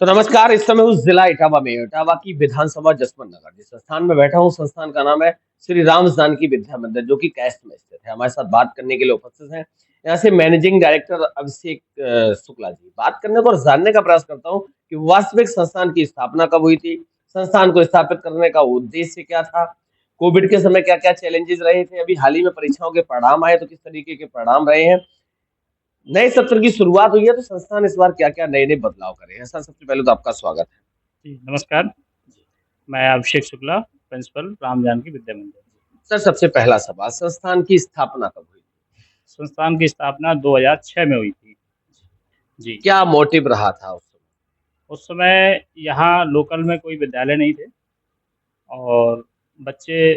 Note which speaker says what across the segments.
Speaker 1: तो नमस्कार। इस समय उस जिला इटावा में इटावा की विधानसभा जसवंत नगर जिस संस्थान में बैठा हूँ, संस्थान का नाम है श्री राम जानकी विद्या मंदिर, जो कि कैस्ट में स्थित है। हमारे साथ बात करने के लिए उपस्थित हैं यहाँ से मैनेजिंग डायरेक्टर अभिषेक शुक्ला जी। बात करने को और जानने का प्रयास करता हूँ कि वास्तविक संस्थान की स्थापना कब हुई थी, संस्थान को स्थापित करने का उद्देश्य क्या था, कोविड के समय क्या क्या चैलेंजेस रहे थे, अभी हाल ही में परीक्षाओं के परिणाम आए तो किस तरीके के परिणाम रहे हैं, नए सत्र की शुरुआत हुई है तो संस्थान इस बार क्या-क्या नए-नए बदलाव करे हैं। सर, सबसे पहले तो आपका स्वागत है।
Speaker 2: जी, नमस्कार। मैं अभिषेक शुक्ला, प्रिंसिपल राम जानकी विद्या मंदिर।
Speaker 1: सर, सबसे पहला सवाल, संस्थान की स्थापना कब हुई?
Speaker 2: संस्थान की स्थापना 2006 में हुई थी। जी,
Speaker 1: क्या मोटिव रहा था उस समय?
Speaker 2: उस समय यहाँ लोकल में कोई विद्यालय नहीं थे और बच्चे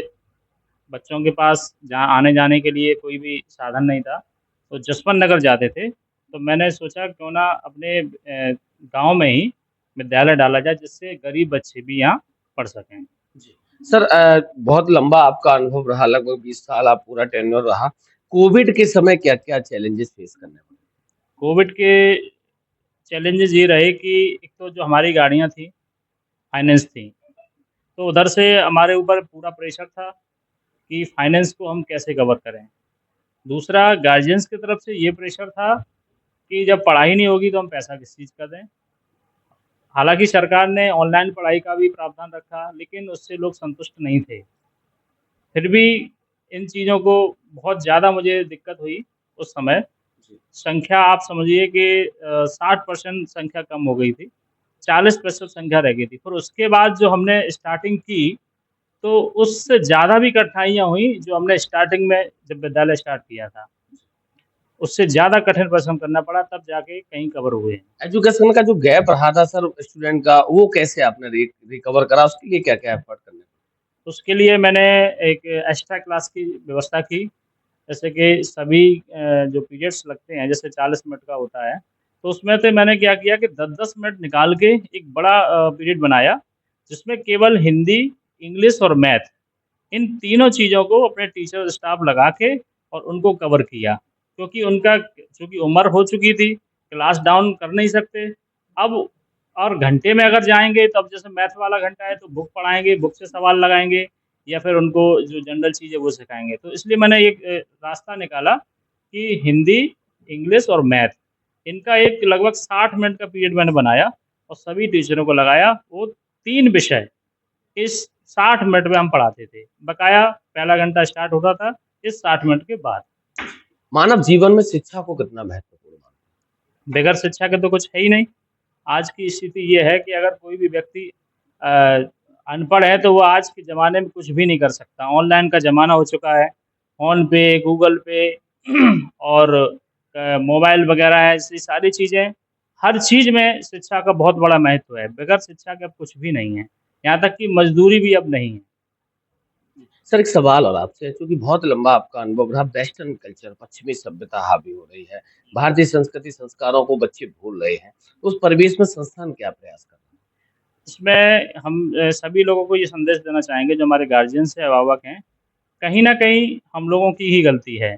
Speaker 2: बच्चों के पास जहाँ आने-जाने के लिए कोई भी साधन नहीं था, तो जसवंत नगर जाते थे। तो मैंने सोचा क्यों ना अपने गाँव में ही विद्यालय डाला जाए, जिससे गरीब बच्चे भी यहाँ पढ़ सकें।
Speaker 1: सर, बहुत लंबा आपका अनुभव रहा, लगभग 20 साल आप पूरा टेन्योर रहा। कोविड के समय क्या-क्या चैलेंजेस फेस करने पड़े?
Speaker 2: कोविड के चैलेंजेस ये रहे कि एक तो जो हमारी गाड़ियाँ थी, फाइनेंस थी, तो उधर से हमारे ऊपर पूरा प्रेशर था कि फाइनेंस को हम कैसे कवर करें। दूसरा गार्जियंस की तरफ से ये प्रेशर था कि जब पढ़ाई नहीं होगी तो हम पैसा किस चीज़ का दें। हालाँकि सरकार ने ऑनलाइन पढ़ाई का भी प्रावधान रखा, लेकिन उससे लोग संतुष्ट नहीं थे। फिर भी इन चीज़ों को बहुत ज़्यादा मुझे दिक्कत हुई उस समय।
Speaker 1: जी।
Speaker 2: संख्या आप समझिए कि 60% संख्या कम हो गई थी, 40% संख्या रह गई थी। फिर उसके बाद जो हमने स्टार्टिंग की, तो उससे ज़्यादा भी कठिनाइयाँ हुई, जो हमने स्टार्टिंग में जब विद्यालय स्टार्ट किया था। उससे ज़्यादा कठिन परिश्रम करना पड़ा, तब जाके कहीं कवर हुए हैं।
Speaker 1: एजुकेशन का जो गैप रहा था सर स्टूडेंट का, वो कैसे आपने रिकवर करा? उसके लिए क्या-क्या एफर्ट करने पड़े?
Speaker 2: उसके लिए मैंने एक एक्स्ट्रा क्लास की व्यवस्था की, जैसे कि सभी जो पीरियड्स लगते हैं, जैसे 40 मिनट का होता है, तो उसमें से मैंने क्या किया कि 10-10 मिनट निकाल के एक बड़ा पीरियड बनाया, जिसमें केवल हिंदी, इंग्लिश और मैथ, इन तीनों चीज़ों को अपने टीचर स्टाफ लगा के और उनको कवर किया। क्योंकि उनका चूँकि उम्र हो चुकी थी, क्लास डाउन कर नहीं सकते। अब और घंटे में अगर जाएँगे तो अब जैसे मैथ वाला घंटा है तो बुक पढ़ाएँगे, बुक से सवाल लगाएँगे या फिर उनको जो जनरल चीज़ है वो सिखाएँगे। तो इसलिए मैंने एक रास्ता निकाला कि हिंदी, इंग्लिश और मैथ, इनका एक लगभग 60 मिनट का पीरियड मैंने बनाया और सभी टीचरों को लगाया। वो 3 विषय इस 60 मिनट में हम पढ़ाते थे। बकाया पहला घंटा स्टार्ट होता था इस 60 मिनट के बाद।
Speaker 1: मानव जीवन में शिक्षा को कितना महत्वपूर्ण मानते हैं?
Speaker 2: बगैर शिक्षा के तो कुछ है ही नहीं। आज की स्थिति ये है कि अगर कोई भी व्यक्ति अ, अनपढ़ है तो वो आज के ज़माने में कुछ भी नहीं कर सकता। ऑनलाइन का ज़माना हो चुका है। फ़ोन पे, गूगल पे और मोबाइल वगैरह है, ऐसी सारी चीज़ें, हर चीज़ में शिक्षा का बहुत बड़ा महत्व है। बगैर शिक्षा के अब कुछ भी नहीं है। यहाँ तक कि मज़दूरी भी अब नहीं है।
Speaker 1: सर, एक सवाल और आपसे, क्योंकि बहुत लंबा आपका अनुभव रहा, वेस्टर्न कल्चर, पश्चिमी सभ्यता हावी हो रही है, भारतीय संस्कृति संस्कारों को बच्चे भूल रहे हैं, उस परिवेश में संस्थान क्या प्रयास कर रहा है?
Speaker 2: इसमें हम सभी लोगों को ये संदेश देना चाहेंगे जो हमारे गार्जियंस हैं, अभिभावक हैं, कहीं न कहीं हम लोगों की ही गलती है।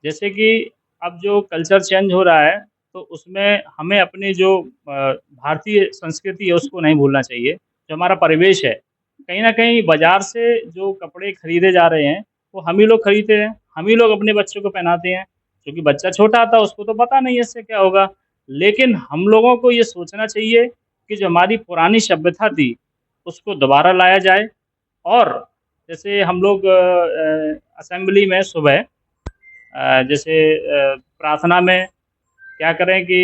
Speaker 2: जैसे कि अब जो कल्चर चेंज हो रहा है, तो उसमें हमें अपनी जो भारतीय संस्कृति है उसको नहीं भूलना चाहिए। जो हमारा परिवेश है, कहीं न कहीं बाज़ार से जो कपड़े खरीदे जा रहे हैं, वो हम ही लोग खरीदते हैं, हम ही लोग अपने बच्चों को पहनाते हैं। क्योंकि बच्चा छोटा था उसको तो पता नहीं है इससे क्या होगा। लेकिन हम लोगों को ये सोचना चाहिए कि जो हमारी पुरानी सभ्यता थी, उसको दोबारा लाया जाए और जैसे हम लोग असेंबली में सुबह जैसे प्रार्थना में क्या करें कि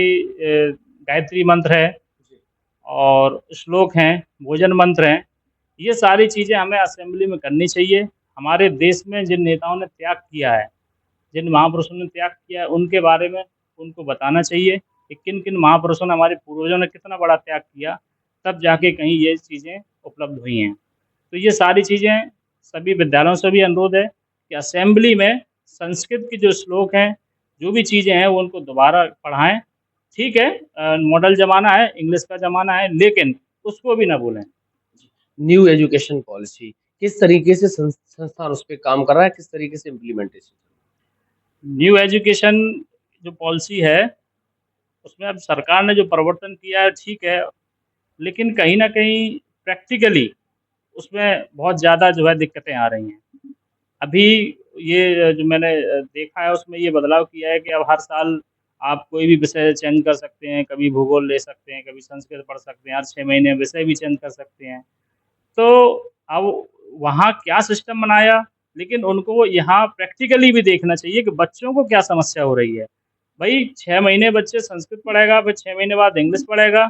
Speaker 2: गायत्री मंत्र है और श्लोक हैं, भोजन मंत्र हैं, ये सारी चीज़ें हमें असेंबली में करनी चाहिए। हमारे देश में जिन नेताओं ने त्याग किया है, जिन महापुरुषों ने त्याग किया है, उनके बारे में उनको बताना चाहिए कि किन-किन महापुरुषों ने, हमारे पूर्वजों ने कितना बड़ा त्याग किया, तब जाके कहीं ये चीज़ें उपलब्ध हुई हैं। तो ये सारी चीज़ें सभी विद्यालयों से भी अनुरोध है कि असेंबली में संस्कृत के जो श्लोक हैं, जो भी चीज़ें हैं, वो उनको दोबारा पढ़ाएँ। ठीक है, मॉडल ज़माना है, इंग्लिश का ज़माना है, लेकिन उसको भी ना भूलें।
Speaker 1: न्यू एजुकेशन पॉलिसी किस तरीके से संस्थान उस पे काम कर रहा है, किस तरीके से इम्प्लीमेंटेशन?
Speaker 2: न्यू एजुकेशन जो पॉलिसी है, उसमें अब सरकार ने जो परिवर्तन किया है, ठीक है। लेकिन कहीं न कहीं प्रैक्टिकली उसमें बहुत ज़्यादा जो है दिक्कतें आ रही हैं। अभी ये जो मैंने देखा है उसमें ये बदलाव किया है कि अब हर साल आप कोई भी विषय चेंज कर सकते हैं, कभी भूगोल ले सकते हैं, कभी संस्कृत पढ़ सकते हैं, हर 6 महीने विषय भी चेंज कर सकते हैं। तो अब वहाँ क्या सिस्टम बनाया, लेकिन उनको यहाँ प्रैक्टिकली भी देखना चाहिए कि बच्चों को क्या समस्या हो रही है। भई 6 महीने बच्चे संस्कृत पढ़ेगा, फिर 6 महीने बाद इंग्लिश पढ़ेगा,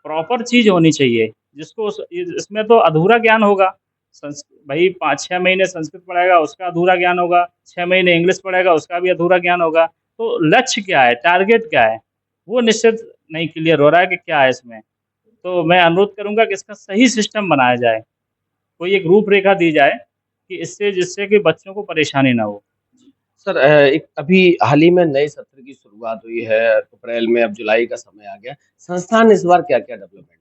Speaker 2: प्रॉपर चीज़ होनी चाहिए, जिसको इसमें तो अधूरा ज्ञान होगा। भई 5-6 महीने संस्कृत पढ़ेगा, उसका अधूरा ज्ञान होगा, 6 महीने इंग्लिश पढ़ेगा, उसका भी अधूरा ज्ञान होगा। तो लक्ष्य क्या है, टारगेट क्या है, वो निश्चित नहीं क्लियर हो रहा है कि क्या है इसमें। तो मैं अनुरोध करूँगा कि इसका सही सिस्टम बनाया जाए, कोई एक रूपरेखा दी जाए कि इससे जिससे कि बच्चों को परेशानी ना हो।
Speaker 1: सर एक अभी हाल ही में नए सत्र की शुरुआत हुई है, अप्रैल में, अब जुलाई का समय आ गया। संस्थान इस बार क्या-क्या डेवलपमेंट